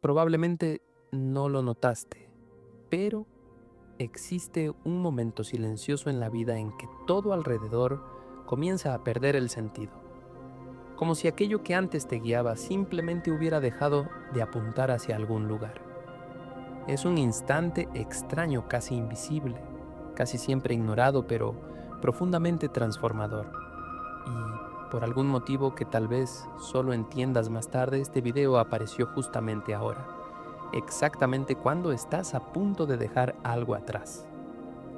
Probablemente no lo notaste, pero existe un momento silencioso en la vida en que todo alrededor comienza a perder el sentido, como si aquello que antes te guiaba simplemente hubiera dejado de apuntar hacia algún lugar. Es un instante extraño, casi invisible, casi siempre ignorado, pero profundamente transformador. Y por algún motivo que tal vez solo entiendas más tarde, este video apareció justamente ahora, exactamente cuando estás a punto de dejar algo atrás,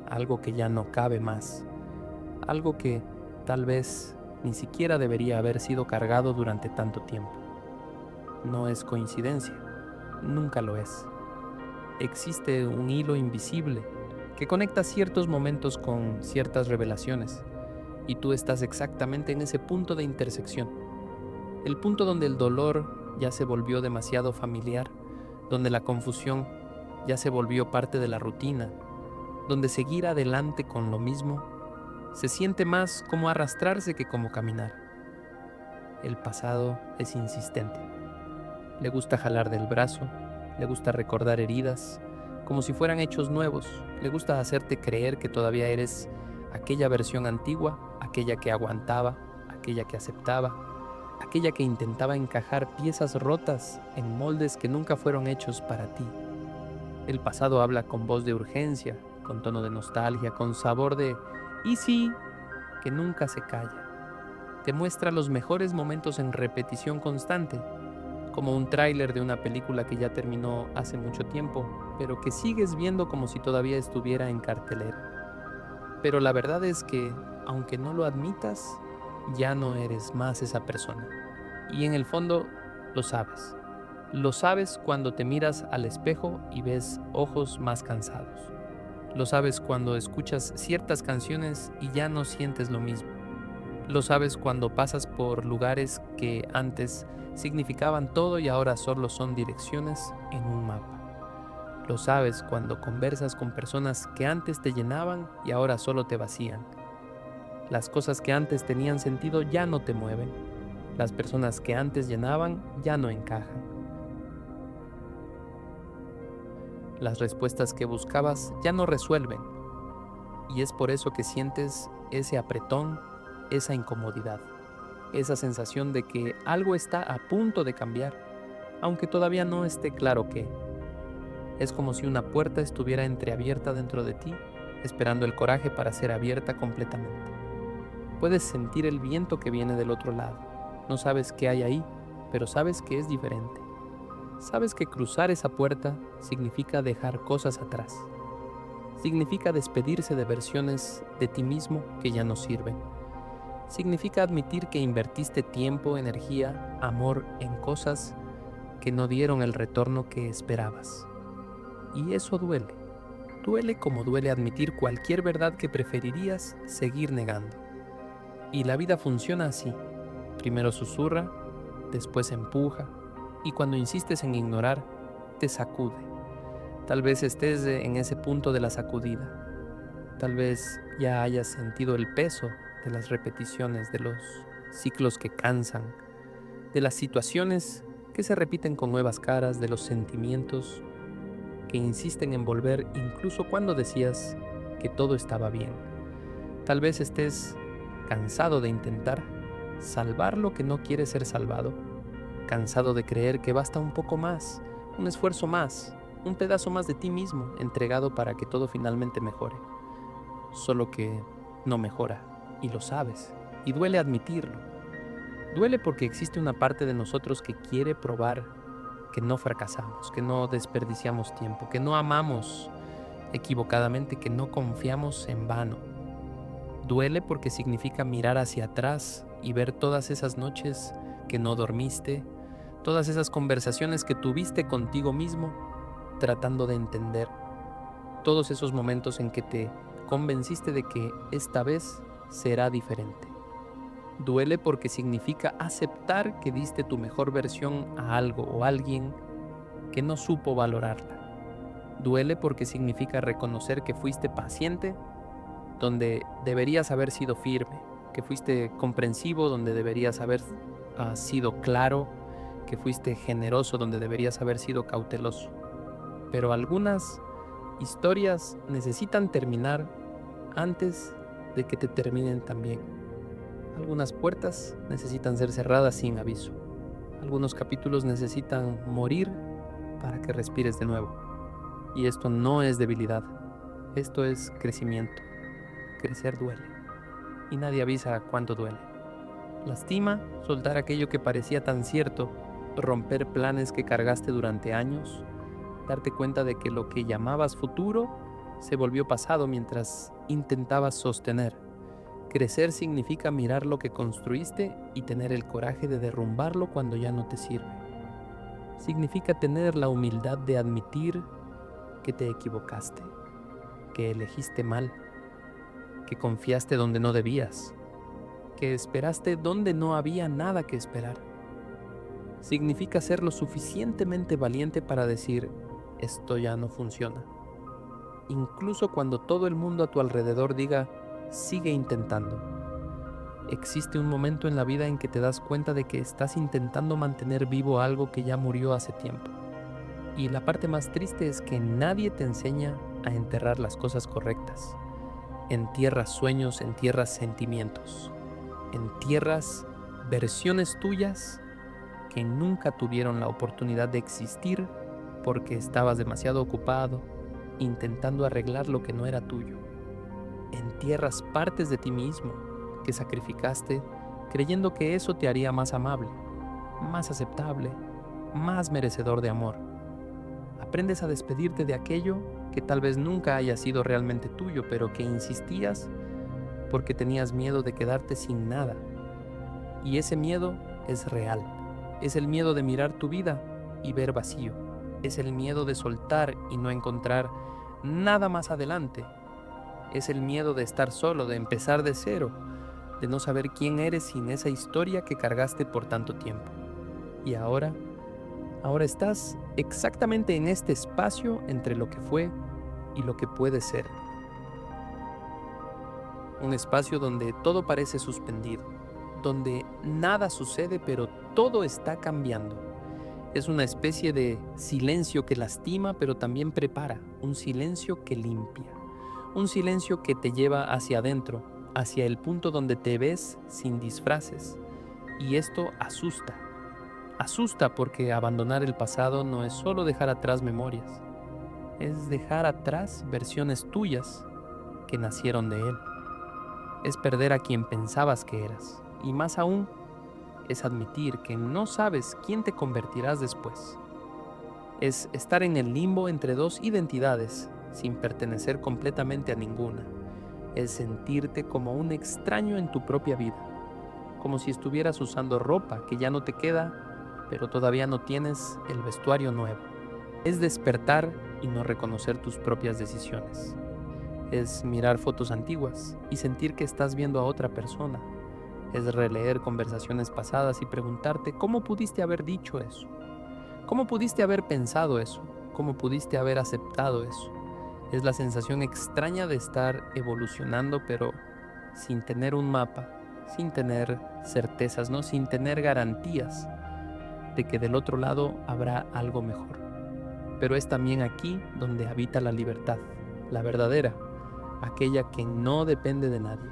algo que ya no cabe más, algo que tal vez ni siquiera debería haber sido cargado durante tanto tiempo. No es coincidencia, nunca lo es. Existe un hilo invisible que conecta ciertos momentos con ciertas revelaciones, y tú estás exactamente en ese punto de intersección, el punto donde el dolor ya se volvió demasiado familiar, donde la confusión ya se volvió parte de la rutina, donde seguir adelante con lo mismo se siente más como arrastrarse que como caminar. El pasado es insistente. Le gusta jalar del brazo, le gusta recordar heridas, como si fueran hechos nuevos. Le gusta hacerte creer que todavía eres aquella versión antigua, aquella que aguantaba, aquella que aceptaba, aquella que intentaba encajar piezas rotas en moldes que nunca fueron hechos para ti. El pasado habla con voz de urgencia, con tono de nostalgia, con sabor de "y sí", que nunca se calla. Te muestra los mejores momentos en repetición constante, como un tráiler de una película que ya terminó hace mucho tiempo, pero que sigues viendo como si todavía estuviera en cartelera. Pero la verdad es que, aunque no lo admitas, ya no eres más esa persona. Y en el fondo, lo sabes. Lo sabes cuando te miras al espejo y ves ojos más cansados. Lo sabes cuando escuchas ciertas canciones y ya no sientes lo mismo. Lo sabes cuando pasas por lugares que antes significaban todo y ahora solo son direcciones en un mapa. Lo sabes cuando conversas con personas que antes te llenaban y ahora solo te vacían. Las cosas que antes tenían sentido ya no te mueven. Las personas que antes llenaban ya no encajan. Las respuestas que buscabas ya no resuelven. Y es por eso que sientes ese apretón, esa incomodidad, esa sensación de que algo está a punto de cambiar, aunque todavía no esté claro qué. Es como si una puerta estuviera entreabierta dentro de ti, esperando el coraje para ser abierta completamente. Puedes sentir el viento que viene del otro lado. No sabes qué hay ahí, pero sabes que es diferente. Sabes que cruzar esa puerta significa dejar cosas atrás. Significa despedirse de versiones de ti mismo que ya no sirven. Significa admitir que invertiste tiempo, energía, amor en cosas que no dieron el retorno que esperabas. Y eso duele. Duele como duele admitir cualquier verdad que preferirías seguir negando. Y la vida funciona así. Primero susurra, después empuja, y cuando insistes en ignorar, te sacude. Tal vez estés en ese punto de la sacudida. Tal vez ya hayas sentido el peso de las repeticiones, de los ciclos que cansan, de las situaciones que se repiten con nuevas caras, de los sentimientos que insisten en volver incluso cuando decías que todo estaba bien. Tal vez estés cansado de intentar salvar lo que no quiere ser salvado, cansado de creer que basta un poco más, un esfuerzo más, un pedazo más de ti mismo entregado para que todo finalmente mejore. Solo que no mejora, y lo sabes, y duele admitirlo. Duele porque existe una parte de nosotros que quiere probar que no fracasamos, que no desperdiciamos tiempo, que no amamos equivocadamente, que no confiamos en vano. Duele porque significa mirar hacia atrás y ver todas esas noches que no dormiste, todas esas conversaciones que tuviste contigo mismo tratando de entender, todos esos momentos en que te convenciste de que esta vez será diferente. Duele porque significa aceptar que diste tu mejor versión a algo o alguien que no supo valorarla. Duele porque significa reconocer que fuiste paciente donde deberías haber sido firme, que fuiste comprensivo donde deberías haber sido claro, que fuiste generoso donde deberías haber sido cauteloso. Pero algunas historias necesitan terminar antes de que te terminen también. Algunas puertas necesitan ser cerradas sin aviso. Algunos capítulos necesitan morir para que respires de nuevo. Y esto no es debilidad, esto es crecimiento. Crecer duele, y nadie avisa cuánto duele. Lastima soltar aquello que parecía tan cierto, romper planes que cargaste durante años, darte cuenta de que lo que llamabas futuro se volvió pasado mientras intentabas sostener. Crecer significa mirar lo que construiste y tener el coraje de derrumbarlo cuando ya no te sirve. Significa tener la humildad de admitir que te equivocaste, que elegiste mal, que confiaste donde no debías, que esperaste donde no había nada que esperar. Significa ser lo suficientemente valiente para decir, esto ya no funciona. Incluso cuando todo el mundo a tu alrededor diga, sigue intentando. Existe un momento en la vida en que te das cuenta de que estás intentando mantener vivo algo que ya murió hace tiempo. Y la parte más triste es que nadie te enseña a enterrar las cosas correctas. Entierras sueños, entierras sentimientos, entierras versiones tuyas que nunca tuvieron la oportunidad de existir porque estabas demasiado ocupado intentando arreglar lo que no era tuyo. Entierras partes de ti mismo que sacrificaste creyendo que eso te haría más amable, más aceptable, más merecedor de amor. Aprendes a despedirte de aquello que tal vez nunca haya sido realmente tuyo, pero que insistías porque tenías miedo de quedarte sin nada. Y ese miedo es real. Es el miedo de mirar tu vida y ver vacío. Es el miedo de soltar y no encontrar nada más adelante. Es el miedo de estar solo, de empezar de cero, de no saber quién eres sin esa historia que cargaste por tanto tiempo. Y ahora estás exactamente en este espacio entre lo que fue y lo que puede ser. Un espacio donde todo parece suspendido, donde nada sucede pero todo está cambiando. Es una especie de silencio que lastima pero también prepara, un silencio que limpia, un silencio que te lleva hacia adentro, hacia el punto donde te ves sin disfraces. Y esto asusta. Asusta porque abandonar el pasado no es solo dejar atrás memorias, es dejar atrás versiones tuyas que nacieron de él. Es perder a quien pensabas que eras, y más aún, es admitir que no sabes quién te convertirás después. Es estar en el limbo entre dos identidades, sin pertenecer completamente a ninguna. Es sentirte como un extraño en tu propia vida, como si estuvieras usando ropa que ya no te queda, pero todavía no tienes el vestuario nuevo. Es despertar y no reconocer tus propias decisiones. Es mirar fotos antiguas y sentir que estás viendo a otra persona. Es releer conversaciones pasadas y preguntarte cómo pudiste haber dicho eso. ¿Cómo pudiste haber pensado eso? ¿Cómo pudiste haber aceptado eso? Es la sensación extraña de estar evolucionando, pero sin tener un mapa, sin tener certezas, ¿no? Sin tener garantías de que del otro lado habrá algo mejor. Pero es también aquí donde habita la libertad, la verdadera, aquella que no depende de nadie,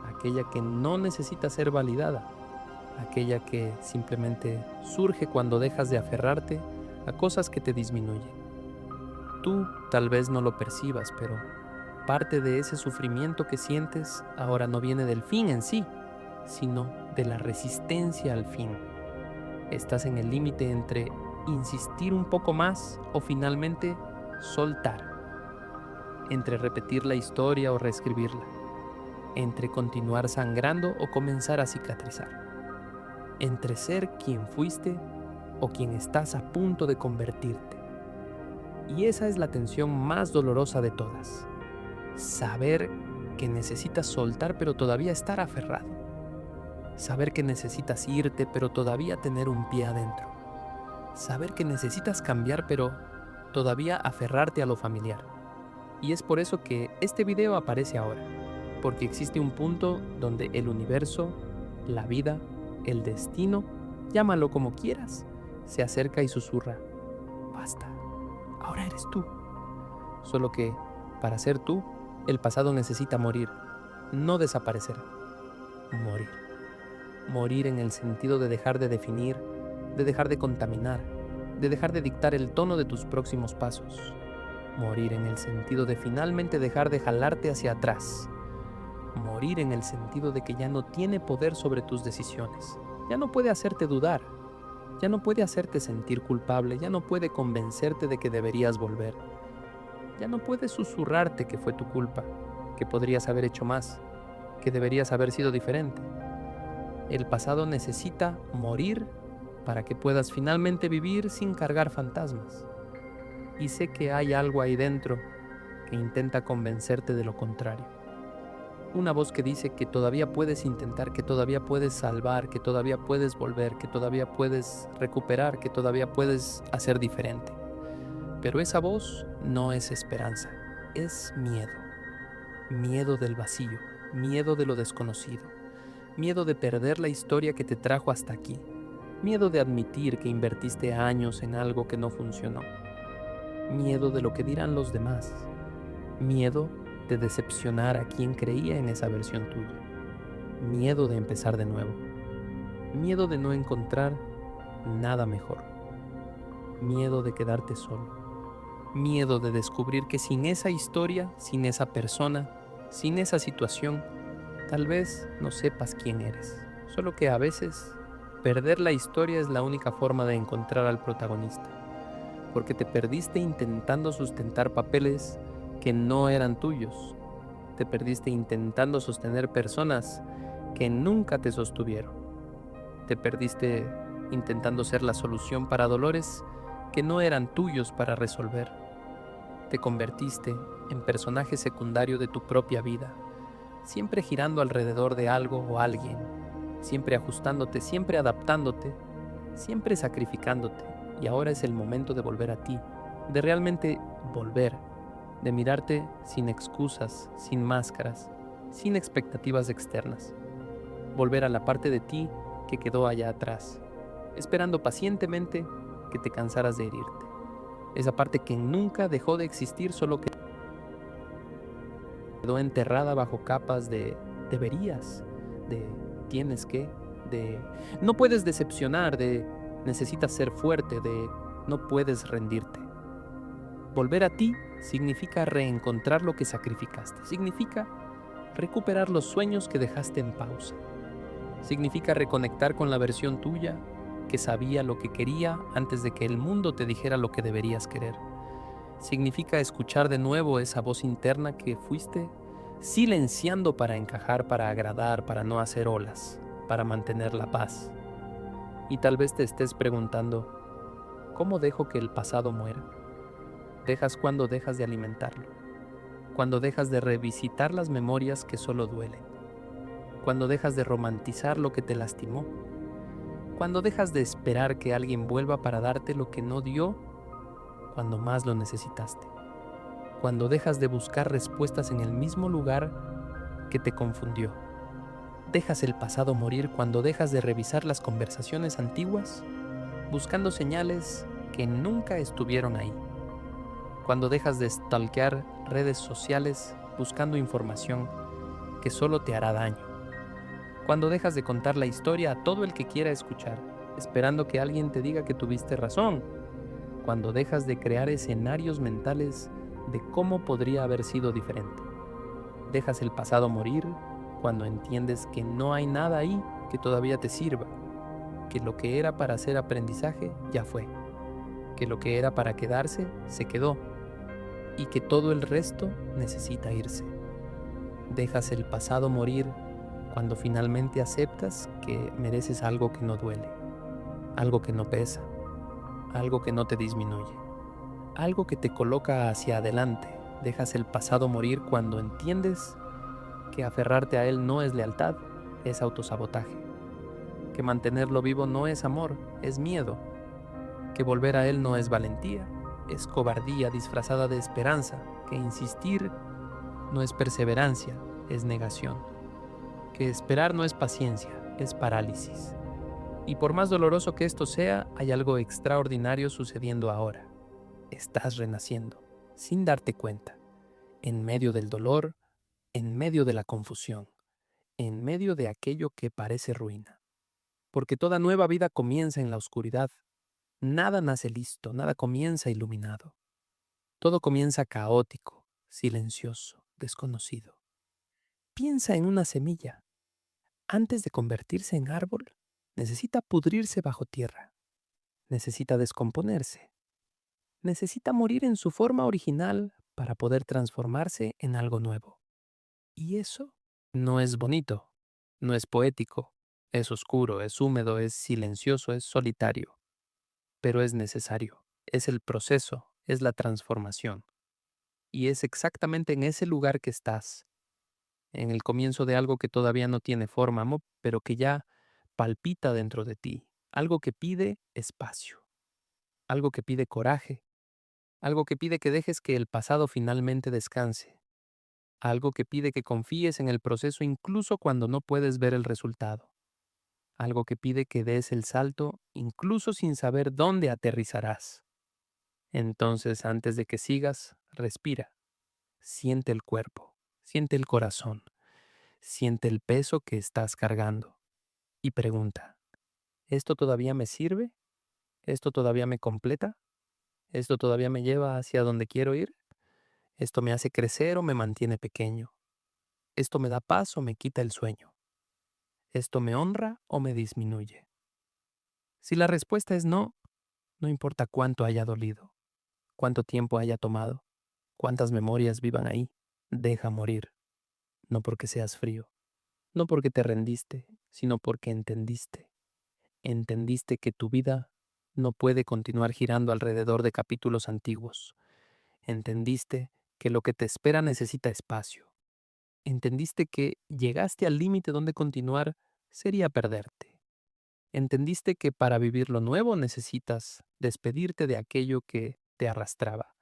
aquella que no necesita ser validada, aquella que simplemente surge cuando dejas de aferrarte a cosas que te disminuyen. Tú tal vez no lo percibas, pero parte de ese sufrimiento que sientes ahora no viene del fin en sí, sino de la resistencia al fin. Estás en el límite entre insistir un poco más o finalmente soltar, entre repetir la historia o reescribirla, entre continuar sangrando o comenzar a cicatrizar, entre ser quien fuiste o quien estás a punto de convertirte. Y esa es la tensión más dolorosa de todas, saber que necesitas soltar pero todavía estar aferrado. Saber que necesitas irte, pero todavía tener un pie adentro. Saber que necesitas cambiar, pero todavía aferrarte a lo familiar. Y es por eso que este video aparece ahora. Porque existe un punto donde el universo, la vida, el destino llámalo como quieras, se acerca y susurra: basta, ahora eres tú. Solo que, para ser tú, el pasado necesita morir, no desaparecer. Morir. Morir en el sentido de dejar de definir, de dejar de contaminar, de dejar de dictar el tono de tus próximos pasos. Morir en el sentido de finalmente dejar de jalarte hacia atrás. Morir en el sentido de que ya no tiene poder sobre tus decisiones. Ya no puede hacerte dudar. Ya no puede hacerte sentir culpable. Ya no puede convencerte de que deberías volver. Ya no puede susurrarte que fue tu culpa, que podrías haber hecho más, que deberías haber sido diferente. El pasado necesita morir para que puedas finalmente vivir sin cargar fantasmas. Y sé que hay algo ahí dentro que intenta convencerte de lo contrario. Una voz que dice que todavía puedes intentar, que todavía puedes salvar, que todavía puedes volver, que todavía puedes recuperar, que todavía puedes hacer diferente. Pero esa voz no es esperanza, es miedo. Miedo del vacío, miedo de lo desconocido, miedo de perder la historia que te trajo hasta aquí, miedo de admitir que invertiste años en algo que no funcionó, miedo de lo que dirán los demás, miedo de decepcionar a quien creía en esa versión tuya, miedo de empezar de nuevo, miedo de no encontrar nada mejor, miedo de quedarte solo, miedo de descubrir que sin esa historia, sin esa persona, sin esa situación, tal vez no sepas quién eres. Solo que a veces perder la historia es la única forma de encontrar al protagonista, porque te perdiste intentando sustentar papeles que no eran tuyos. Te perdiste intentando sostener personas que nunca te sostuvieron. Te perdiste intentando ser la solución para dolores que no eran tuyos para resolver. Te convertiste en personaje secundario de tu propia vida, siempre girando alrededor de algo o alguien, siempre ajustándote, siempre adaptándote, siempre sacrificándote. Y ahora es el momento de volver a ti, de realmente volver, de mirarte sin excusas, sin máscaras, sin expectativas externas. Volver a la parte de ti que quedó allá atrás, esperando pacientemente que te cansaras de herirte. Esa parte que nunca dejó de existir, solo que quedó enterrada bajo capas de deberías, de tienes que, de no puedes decepcionar, de necesitas ser fuerte, de no puedes rendirte. Volver a ti significa reencontrar lo que sacrificaste, significa recuperar los sueños que dejaste en pausa, significa reconectar con la versión tuya que sabía lo que quería antes de que el mundo te dijera lo que deberías querer. Significa escuchar de nuevo esa voz interna que fuiste silenciando para encajar, para agradar, para no hacer olas, para mantener la paz. Y tal vez te estés preguntando, ¿cómo dejo que el pasado muera? Dejas cuando dejas de alimentarlo, cuando dejas de revisitar las memorias que solo duelen, cuando dejas de romantizar lo que te lastimó, cuando dejas de esperar que alguien vuelva para darte lo que no dio cuando más lo necesitaste, cuando dejas de buscar respuestas en el mismo lugar que te confundió. Dejas el pasado morir cuando dejas de revisar las conversaciones antiguas, buscando señales que nunca estuvieron ahí. Cuando dejas de stalkear redes sociales buscando información que solo te hará daño. Cuando dejas de contar la historia a todo el que quiera escuchar, esperando que alguien te diga que tuviste razón. Cuando dejas de crear escenarios mentales de cómo podría haber sido diferente. Dejas el pasado morir cuando entiendes que no hay nada ahí que todavía te sirva, que lo que era para hacer aprendizaje ya fue, que lo que era para quedarse se quedó y que todo el resto necesita irse. Dejas el pasado morir cuando finalmente aceptas que mereces algo que no duele, algo que no pesa, algo que no te disminuye, algo que te coloca hacia adelante. Dejas el pasado morir cuando entiendes que aferrarte a él no es lealtad, es autosabotaje, que mantenerlo vivo no es amor, es miedo, que volver a él no es valentía, es cobardía disfrazada de esperanza, que insistir no es perseverancia, es negación, que esperar no es paciencia, es parálisis, Y por más doloroso que esto sea, hay algo extraordinario sucediendo ahora. Estás renaciendo, sin darte cuenta, en medio del dolor, en medio de la confusión, en medio de aquello que parece ruina. Porque toda nueva vida comienza en la oscuridad. Nada nace listo, nada comienza iluminado. Todo comienza caótico, silencioso, desconocido. Piensa en una semilla. Antes de convertirse en árbol, necesita pudrirse bajo tierra, necesita descomponerse, necesita morir en su forma original para poder transformarse en algo nuevo. Y eso no es bonito, no es poético, es oscuro, es húmedo, es silencioso, es solitario, pero es necesario. Es el proceso, es la transformación. Y es exactamente en ese lugar que estás, en el comienzo de algo que todavía no tiene forma, pero que ya palpita dentro de ti, algo que pide espacio, algo que pide coraje, algo que pide que dejes que el pasado finalmente descanse, algo que pide que confíes en el proceso incluso cuando no puedes ver el resultado, algo que pide que des el salto incluso sin saber dónde aterrizarás. Entonces, antes de que sigas, respira, siente el cuerpo, siente el corazón, siente el peso que estás cargando y pregunta, ¿esto todavía me sirve? ¿Esto todavía me completa? ¿Esto todavía me lleva hacia donde quiero ir? ¿Esto me hace crecer o me mantiene pequeño? ¿Esto me da paz o me quita el sueño? ¿Esto me honra o me disminuye? Si la respuesta es no, no importa cuánto haya dolido, cuánto tiempo haya tomado, cuántas memorias vivan ahí, deja morir, no porque seas frío, no porque te rendiste, sino porque entendiste. Entendiste que tu vida no puede continuar girando alrededor de capítulos antiguos. Entendiste que lo que te espera necesita espacio. Entendiste que llegaste al límite donde continuar sería perderte. Entendiste que para vivir lo nuevo necesitas despedirte de aquello que te arrastraba.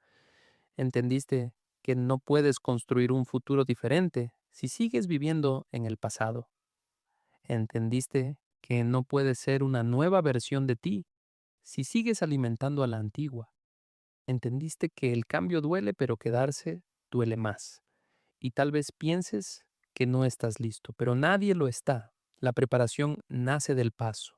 Entendiste que no puedes construir un futuro diferente si sigues viviendo en el pasado. Entendiste que no puedes ser una nueva versión de ti si sigues alimentando a la antigua. Entendiste que el cambio duele, pero quedarse duele más. Y tal vez pienses que no estás listo, pero nadie lo está. La preparación nace del paso,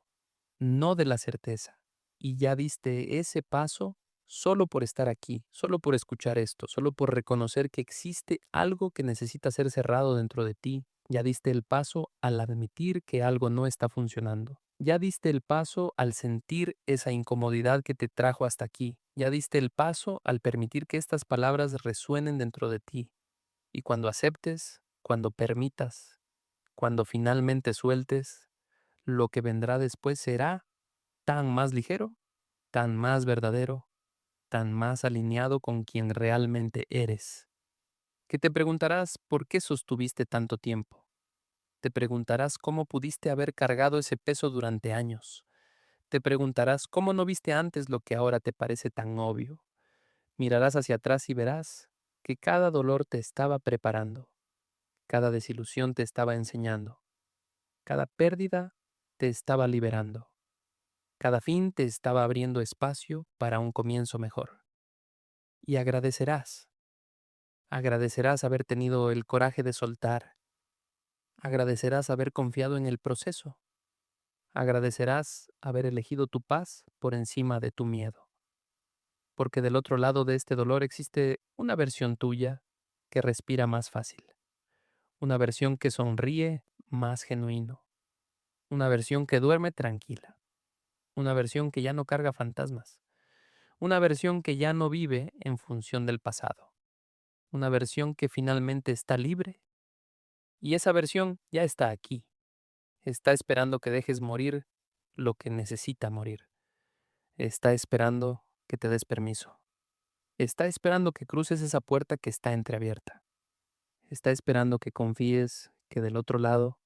no de la certeza. Y ya diste ese paso solo por estar aquí, solo por escuchar esto, solo por reconocer que existe algo que necesita ser cerrado dentro de ti. Ya diste el paso al admitir que algo no está funcionando. Ya diste el paso al sentir esa incomodidad que te trajo hasta aquí. Ya diste el paso al permitir que estas palabras resuenen dentro de ti. Y cuando aceptes, cuando permitas, cuando finalmente sueltes, lo que vendrá después será tan más ligero, tan más verdadero, tan más alineado con quien realmente eres. Que te preguntarás por qué sostuviste tanto tiempo. Te preguntarás cómo pudiste haber cargado ese peso durante años. Te preguntarás cómo no viste antes lo que ahora te parece tan obvio. Mirarás hacia atrás y verás que cada dolor te estaba preparando, cada desilusión te estaba enseñando, cada pérdida te estaba liberando. Cada fin te estaba abriendo espacio para un comienzo mejor. Y agradecerás haber tenido el coraje de soltar, agradecerás haber confiado en el proceso, agradecerás haber elegido tu paz por encima de tu miedo, porque del otro lado de este dolor existe una versión tuya que respira más fácil, una versión que sonríe más genuino, una versión que duerme tranquila, una versión que ya no carga fantasmas, una versión que ya no vive en función del pasado, una versión que finalmente está libre y esa versión ya está aquí, está esperando que dejes morir lo que necesita morir, está esperando que te des permiso, está esperando que cruces esa puerta que está entreabierta, está esperando que confíes que del otro lado,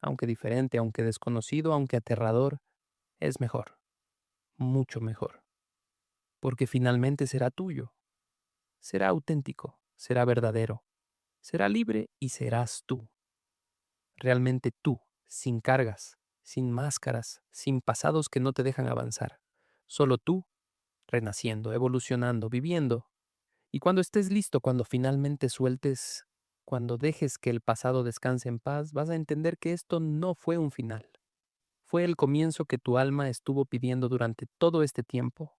aunque diferente, aunque desconocido, aunque aterrador, es mejor, mucho mejor, porque finalmente será tuyo, será auténtico, será verdadero, será libre y serás tú, realmente tú, sin cargas, sin máscaras, sin pasados que no te dejan avanzar. Solo tú, renaciendo, evolucionando, viviendo. Y cuando estés listo, cuando finalmente sueltes, cuando dejes que el pasado descanse en paz, vas a entender que esto no fue un final. Fue el comienzo que tu alma estuvo pidiendo durante todo este tiempo.